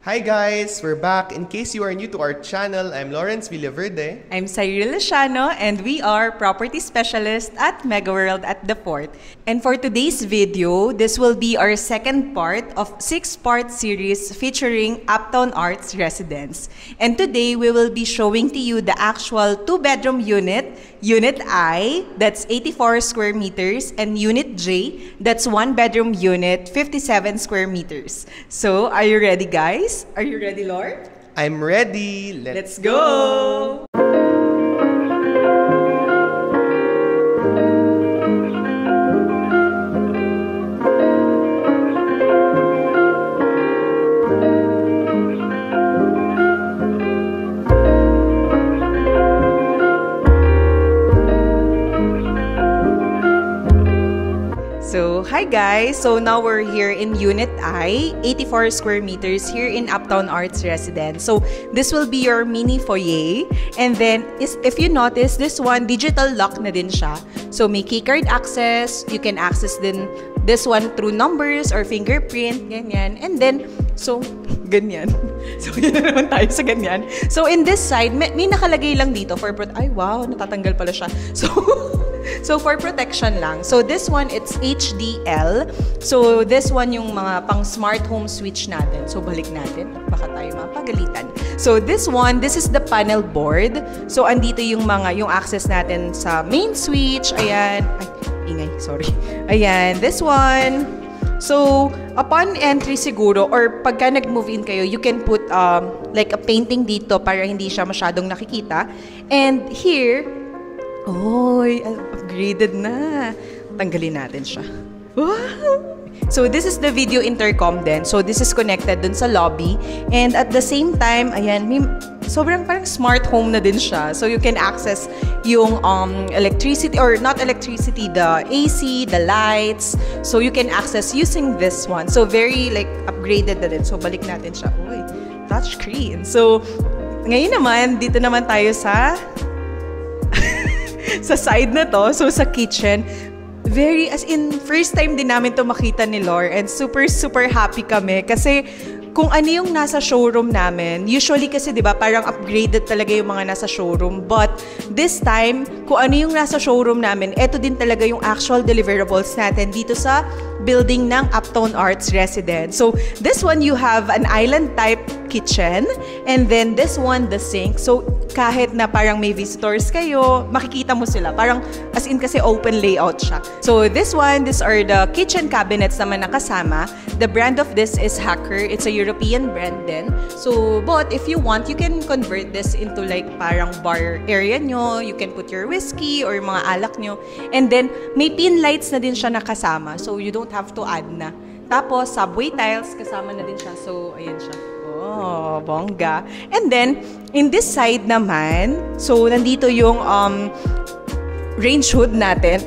Hi guys! We're back. In case you are new to our channel, I'm Lawrence Villaverde. I'm Cyril Lashano, and we are property specialists at MegaWorld at the Fort. And for today's video, this will be our second part of 6-part series featuring Uptown Arts Residence. And today, we will be showing to you the actual 2-bedroom unit, Unit I, that's 84 square meters, and Unit J, that's 1-bedroom unit, 57 square meters. So, are you ready, guys? Are you ready, Lord? I'm ready. Let's go! So, hi guys! So now we're here in Unit I, 84 square meters here in Uptown Arts Residence. So, this will be your mini foyer. And then, if you notice, this one, digital lock na din siya. So, may keycard access. You can access din this one through numbers or fingerprint, ganyan. And then, so, ganyan. So, yun na naman tayo sa ganyan. So, in this side, may nakalagay lang dito for, ay wow, natatanggal pala siya. So, for protection lang. So, this one, it's HDL. So, this one yung mga pang smart home switch natin. So, balik natin. Baka tayo mapagalitan. So, this one, this is the panel board. So, andito yung access natin sa main switch. Ayan. Ay, ingay. Sorry. Ayan. This one. So, upon entry siguro, or pagka nag-move in kayo, you can put like a painting dito para hindi siya masyadong nakikita. And here, upgraded na. Tanggalin natin siya. Wow! So, this is the video intercom din. So, this is connected dun sa lobby. And at the same time, ayan, sobrang parang smart home na din siya. So, you can access yung electricity, or not electricity, the AC, the lights. So, you can access using this one. So, very like upgraded na din. So, balik natin siya. Uy, touchscreen. So, ngayon naman, dito naman tayo sa side na to, so sa kitchen, very, as in, first time din namin to makita ni Lor, and super happy kami kasi kung ano yung nasa showroom namin, usually kasi diba parang upgraded talaga yung mga nasa showroom, but this time, kung ano yung nasa showroom namin, eto din talaga yung actual deliverables natin dito sa building ng Uptown Arts Residence. So, this one, you have an island type kitchen, and then this one, the sink. So, kahit na parang may visitors kayo, makikita mo sila. Parang, as in kasi open layout siya. So, this one, these are the kitchen cabinets naman na kasama. The brand of this is Hacker. It's a European brand din. So, but if you want, you can convert this into like parang bar area nyo. You can put your whiskey or mga alak nyo. And then, may pin lights na din siya nakasama. So, you don't have to add na. Tapos, subway tiles, kasama na din siya. So, ayan siya. Oh, bongga. And then, in this side naman, so, nandito yung range hood natin.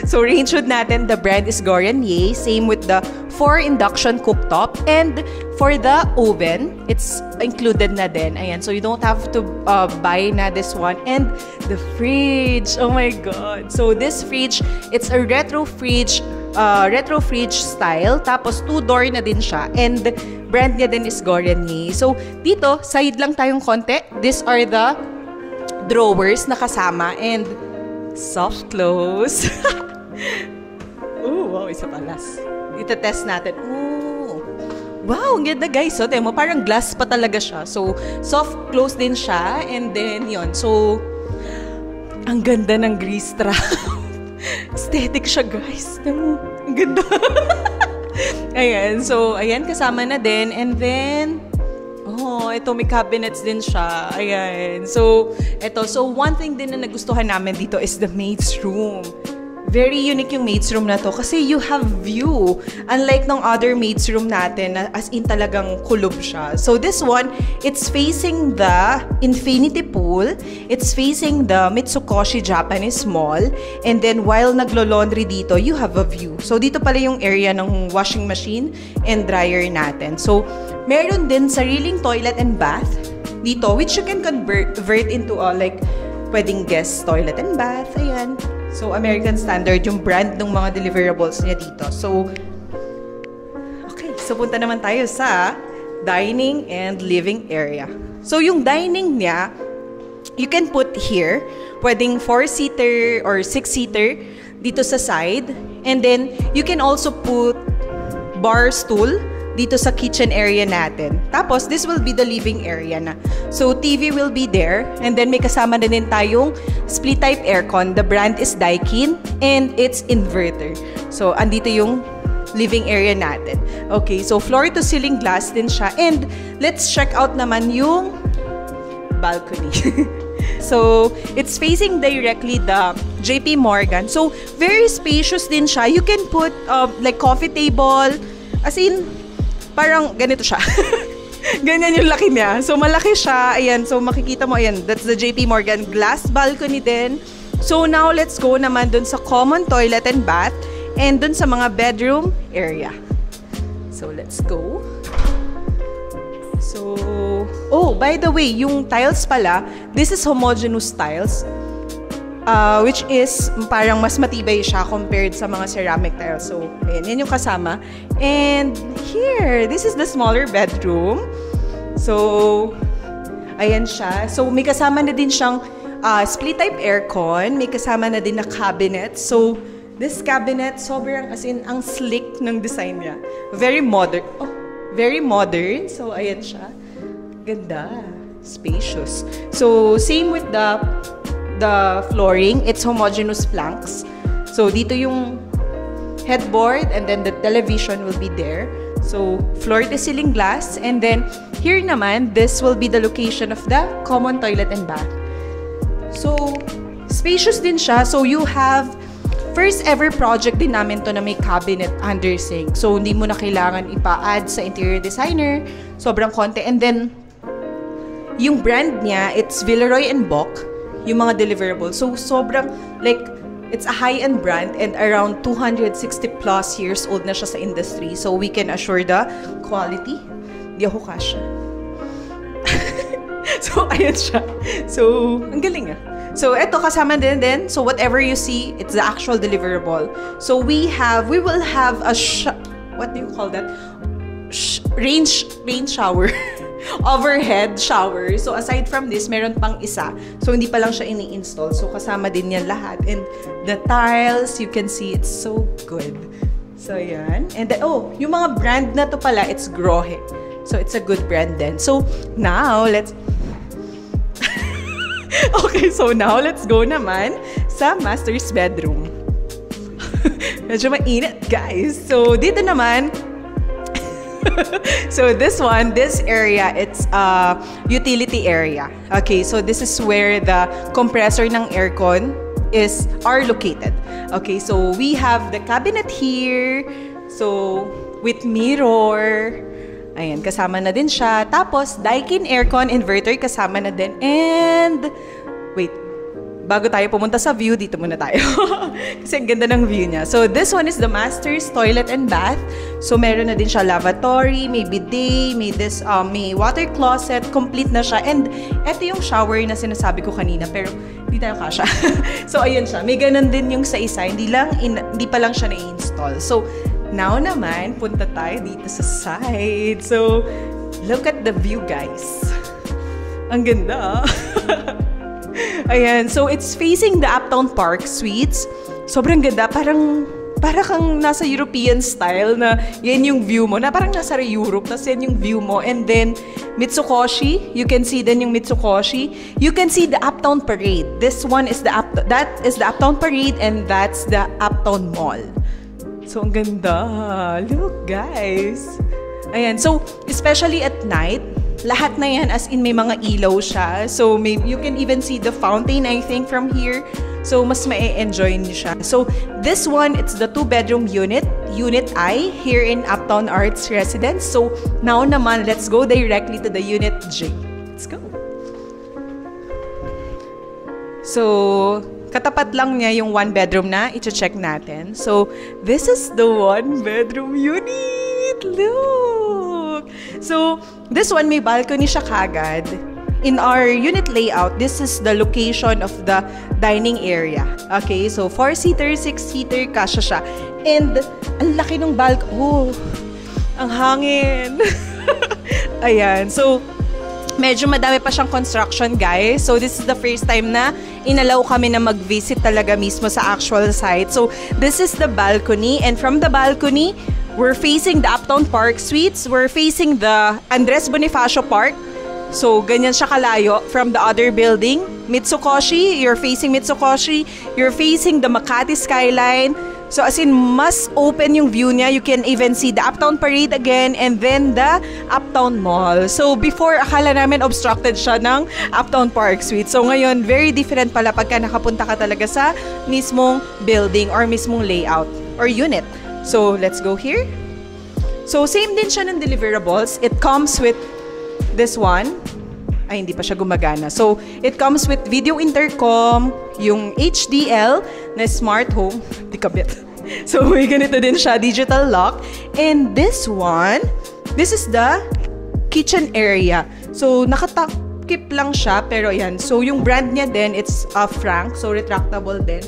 So, range hood natin, the brand is Gourmet. Same with the 4 induction cooktop. And for the oven, it's included na din. Ayan, so you don't have to buy na this one. And the fridge, oh my God. So, this fridge, it's a retro fridge style. Tapos, 2-door na din siya. And brand niya din is Gourmet. So, dito, side lang tayong konti. These are the drawers na kasama. And soft close. Oh, wow, isa palas. Ito test natin. Oh, wow, ang ganda guys. So, mo, parang glass pa talaga siya. So, soft close din siya. And then, yon. So, ang ganda ng grease trap. Aesthetic siya guys. Mo, ang ganda. Ayan. So, ayan, kasama na din. And then, oh, ito may cabinets din siya. Ayan. So, ito. So, one thing din na nagustuhan namin dito is the maid's room. Very unique yung maid's room na to kasi you have view. Unlike ng other maid's room natin na as in talagang kulob siya. So, this one, it's facing the infinity pool. It's facing the Mitsukoshi Japanese Mall. And then, while naglo-laundry dito, you have a view. So, dito pala yung area ng washing machine and dryer natin. So, meron din sariling toilet and bath dito, which you can convert into like pwedeng guest toilet and bath. Ayan. So, American Standard yung brand ng mga deliverables niya dito. So, okay. So, punta naman tayo sa dining and living area. So yung dining niya, you can put here, pwedeng 4-seater or 6-seater dito sa side. And then, you can also put bar stool dito sa kitchen area natin. Tapos, this will be the living area na. So, TV will be there. And then, may kasama na din tayong split-type aircon. The brand is Daikin and it's inverter. So, andito yung living area natin. Okay, so floor-to-ceiling glass din siya. And let's check out naman yung balcony. So, it's facing directly the JP Morgan. So, very spacious din siya. You can put like coffee table. As in, parang ganito siya. Ganyan yung laki niya. So, malaki siya. Ayan, so makikita mo, ayan, that's the JP Morgan glass balcony din. So, now let's go naman dun sa common toilet and bath and dun sa mga bedroom area. So, let's go. So, oh, by the way, yung tiles pala, this is homogeneous tiles, which is parang mas matibay siya compared sa mga ceramic tiles. So, ayan, yan yung kasama. And here, this is the smaller bedroom. So, ayan siya. So, may kasama na din siyang split-type aircon. May kasama na din na cabinet. So, this cabinet, sobrang as in, ang slick ng design niya. Very modern. Oh, very modern. So, ayan siya. Ganda. Spacious. So, same with the flooring. It's homogeneous planks. So, dito yung headboard and then the television will be there. So, floor-to-ceiling glass. And then, here naman, this will be the location of the common toilet and bath. So, spacious din siya. So, you have first ever project din namin to na may cabinet under sink. So, hindi mo na kailangan ipa-add sa interior designer. Sobrang konti. And then, yung brand niya, it's Villeroy & Boch, yung mga deliverables. So, sobrang, like, it's a high-end brand and around 260 plus years old na siya sa industry. So, we can assure the quality. Di ako kasha. So, ayan siya. So, ang galing ah. So, eto kasama din. So, whatever you see, it's the actual deliverable. So, we will have a, what do you call that? Rain shower. Overhead shower. So, aside from this, meron pang isa. So, hindi pa lang siya ini-install. So, kasama din yan lahat. And the tiles, you can see, it's so good. So, yan. And then, oh, yung mga brand na to pala, it's Grohe. So, it's a good brand din. So, now, let's okay, so now, let's go naman sa master's bedroom. Medyo mainit, guys. So, dito naman, so this area, it's a utility area. Okay, so this is where the compressor ng aircon are located. Okay, so we have the cabinet here. So, with mirror. Ayan, kasama na din siya. Tapos, Daikin aircon inverter, kasama na din. And, wait, bago tayo pumunta sa view, dito muna tayo. Kasi ang ganda ng view niya. So, this one is the master's toilet and bath. So, meron na din siya lavatory, may bidet, may water closet, complete na siya. And, eto yung shower na sinasabi ko kanina, pero hindi tayo kasha. So, ayun siya. May ganun din yung sa isa. Hindi pa lang siya na-install. So, now naman, punta tayo dito sa side. So, look at the view, guys. Ang ganda. Ayan. So, it's facing the Uptown Park Suites. Sobrang ganda. Para kang nasa European style na yan yung view mo. Na parang nasa Europe. Tapos yan yung view mo. And then, Mitsukoshi. You can see din yung Mitsukoshi. You can see the Uptown Parade. That is the Uptown Parade and that's the Uptown Mall. So, ang ganda. Look, guys. Ayan. So, especially at night, lahat na yan as in may mga ilaw siya. So, you can even see the fountain, I think, from here. So, mas ma-enjoy niyo siya. So, this one, it's the 2-bedroom unit. Unit I, here in Uptown Arts Residence. So, now naman, let's go directly to the Unit J. Let's go. So, katapat lang niya yung 1-bedroom na i-check natin. So, this is the 1-bedroom unit. Look! So, this one may balcony siya kagad. In our unit layout, this is the location of the dining area. Okay, so 4-seater, 6-seater, kasya siya. And, ang laki ng balcony. Oh, ang hangin. Ayan. So, medyo madami pa siyang construction, guys. So, this is the first time na inalaw kami na mag-visit talaga mismo sa actual site. So, this is the balcony. And from the balcony, we're facing the Uptown Park Suites. We're facing the Andres Bonifacio Park. So, ganyan siya kalayo from the other building. Mitsukoshi, you're facing Mitsukoshi. You're facing the Makati skyline. So, as in, mas open yung view niya. You can even see the Uptown Parade again and then the Uptown Mall. So, before, akala namin obstructed siya ng Uptown Park Suite. So, ngayon, very different pala pagka nakapunta ka talaga sa mismong building or mismong layout or unit. So, let's go here. So, same din siya ng deliverables. It comes with this one. Ay, hindi pa siya gumagana. So, it comes with video intercom, yung HDL na smart home. Di kabit. So, may ganito din siya, digital lock. And this one, this is the kitchen area. So, nakatakip lang siya, pero yan. So, yung brand niya din, it's Frank. So, retractable din.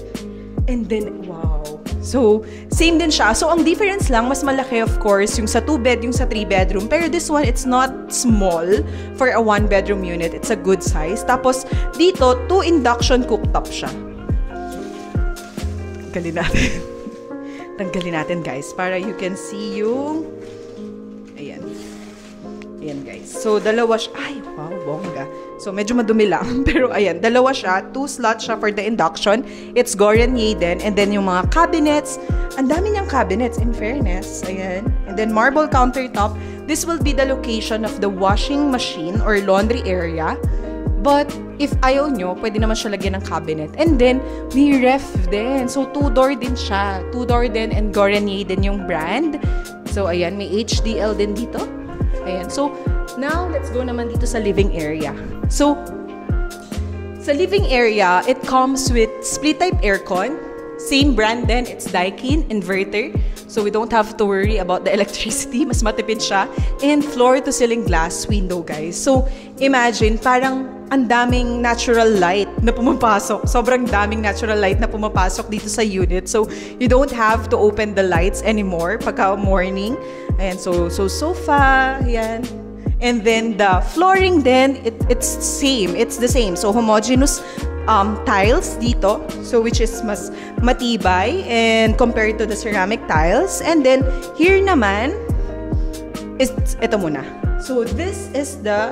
And then, wow. So, same din siya. So, ang difference lang, mas malaki of course, yung sa 2-bed, yung sa 3-bedroom. Pero this one, it's not small for a 1-bedroom unit. It's a good size. Tapos, dito, 2 induction cooktop siya. Tanggalin natin. Tanggalin natin, guys, para you can see yung... Ayan. Ayan, guys. So, dalawa siya. Ay, wow, bongga. So, medyo madumi lang. Pero, ayan, dalawa siya. 2 slots siya for the induction. It's Gorenje din. And then, yung mga cabinets. Ang dami niyang cabinets, in fairness. Ayan. And then, marble countertop. This will be the location of the washing machine or laundry area. But, if ayaw nyo, pwede naman siya lagyan ng cabinet. And then, may ref din. So, 2-door din siya. 2-door din and Gorenje din yung brand. So, ayan, may HDL din dito. Ayan. So, now, let's go naman dito sa living area. So, sa living area, it comes with split-type aircon. Same brand din. It's Daikin inverter. So, we don't have to worry about the electricity. Mas matipid siya. And floor-to-ceiling glass window, guys. So, imagine, parang ang daming natural light na pumapasok. Sobrang daming natural light na pumapasok dito sa unit. So, you don't have to open the lights anymore pagka morning. Ayan, so sofa, yan. And then the flooring then, it's same. It's the same. So, homogeneous tiles dito. So, which is mas matibay and compared to the ceramic tiles. And then, here naman, is ito muna. So, this is the...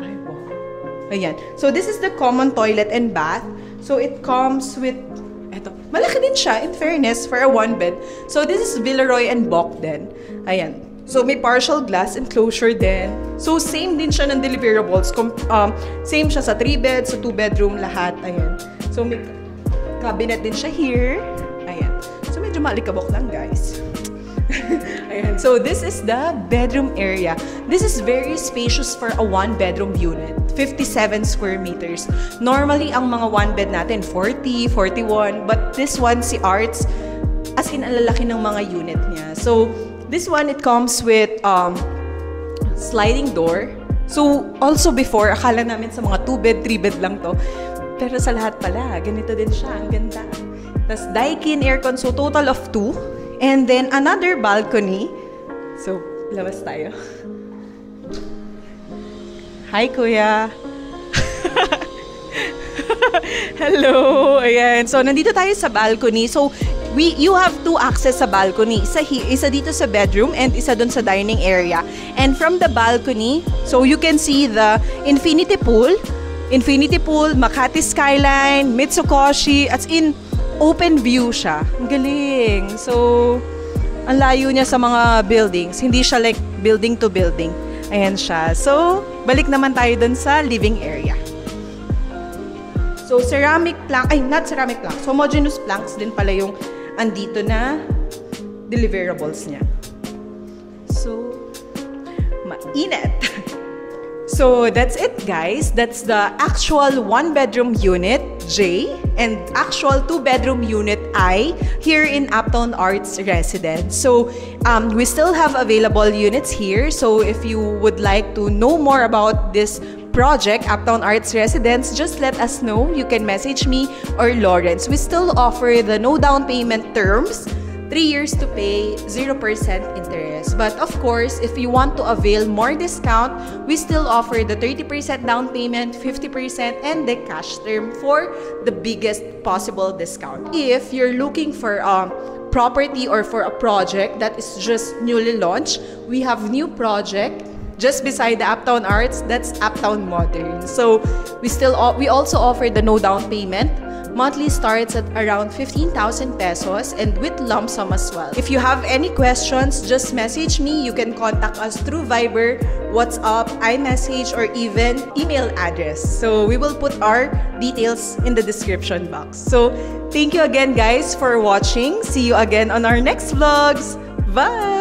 Ay, wow. Ayan. So, this is the common toilet and bath. So, it comes with... Ito. Malaki din siya, in fairness, for a 1-bed. So, this is Villeroy and Boch din. Ayan. So, may partial glass enclosure din. So, same din siya ng deliverables. Same siya sa 3-bed, sa 2-bedroom, lahat. Ayan. So, may cabinet din siya here. Ayan. So, medyo malikabok lang, guys. Ayan. So, this is the bedroom area. This is very spacious for a 1-bedroom unit. 57 square meters. Normally, ang mga 1-bed natin, 40, 41. But this one, si Arts, as in, ang lalaki ng mga unit niya. So, this one, it comes with sliding door. So, also before, akala namin sa mga 2-bed, 3-bed lang to. Pero sa lahat pala, ganito din siya. Ang ganda. Tapos, Daikin aircon. So, total of 2. And then, another balcony. So, labas tayo. Hi, Kuya! Hello! Ayan. So, nandito tayo sa balcony. So, you have 2 access sa balcony. Isa dito sa bedroom and isa dun sa dining area. And from the balcony, so you can see the infinity pool, Makati skyline, Mitsukoshi, as in open view siya. Ang galing. So, ang layo niya sa mga buildings. Hindi siya like building to building. Ayan siya. So, balik naman tayo dun sa living area. So, ceramic plank, not ceramic planks, homogeneous planks din pala yung andito na deliverables niya. So, mainit. So, that's it, guys. That's the actual 1-bedroom unit, J, and actual 2-bedroom unit, I, here in Uptown Arts Residence. So, we still have available units here. So, if you would like to know more about this project, Uptown Arts Residence, just let us know. You can message me or Lawrence. We still offer the no down payment terms, 3 years to pay, 0% interest. But of course, if you want to avail more discount, we still offer the 30% down payment, 50%, and the cash term for the biggest possible discount. If you're looking for property or for a project that is just newly launched, we have new project just beside the Uptown Arts, that's Uptown Modern. So we also offer the no down payment. Monthly starts at around 15,000 pesos and with lump sum as well. If you have any questions, just message me. You can contact us through Viber, WhatsApp, iMessage, or even email address. So we will put our details in the description box. So thank you again guys for watching. See you again on our next vlogs. Bye!